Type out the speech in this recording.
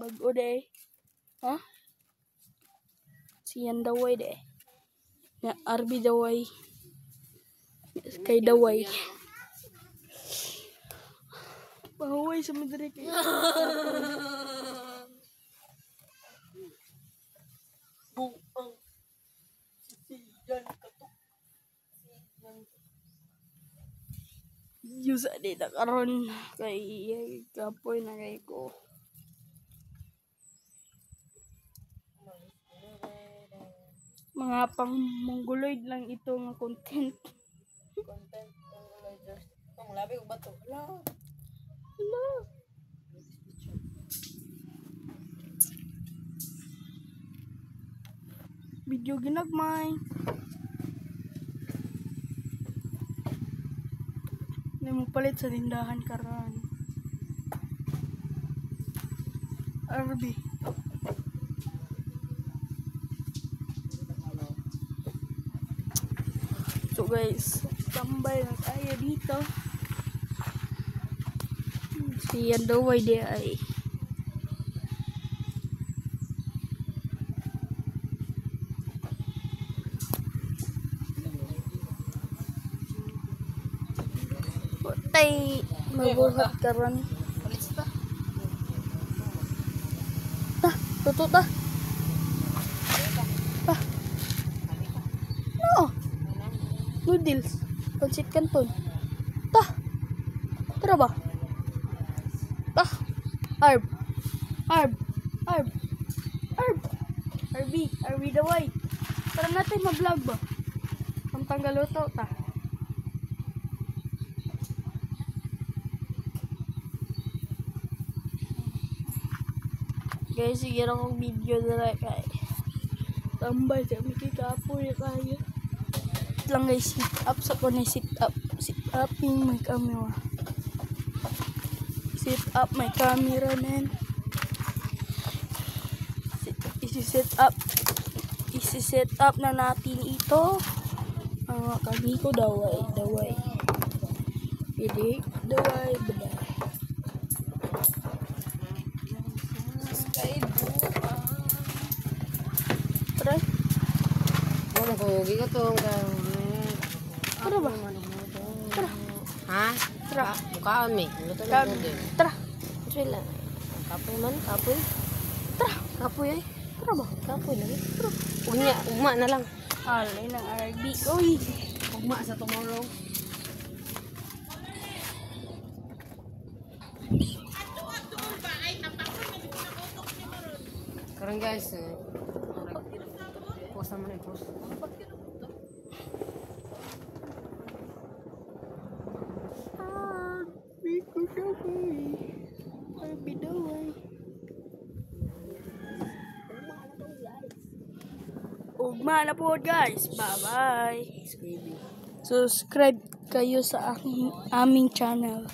Bago de. Ha? Siyan daway de. Na Arbi daway. Kay daway. Pahaway sa madre kay. Buang. Siyan kato. Yusa di na karon kay kapoy na kay ko. Mga pang mongoloid lang ito nga content. Content mongoloiders. Tong labi og bato. Hello. Video ginagmay. Hindi mo palit sa tindahan karon. Arbi. So guys, tambay na tayo dito. Si Yandaway di ay. Tay mabuhat karon. Ta, tuto ta. Ta. No. Noodles. Pansit Canton. Ta. Tara ba? Ta. Arb. Arb. Arb. Arb. Arbi daway. Tara natin ma-vlog ba? Pantanggal luto ta. Guys, sige na kong video na kay tambay sa mga kapoy kaya lang guys, sit up sa ko na sit uping my camera, sit up my camera man. Isi-set up na natin ito. Kami ko daway pili daway beday. Tara. Mo ko gigatong ka. Tara ba? Tara. Ha? Tara. Bukaan mi. Luto na din. Tara. Sila. Kapoy man, kapoy. Tara. Kapoy ay. Tara ba? Kapoy lang. Tara. Ugma na lang. Alay ng RB. Uy. Ugma sa tomorrow. Karon guys, post naman yung post. Arbi daway. Ugma na po guys. Bye-bye. Subscribe kayo sa aming channel.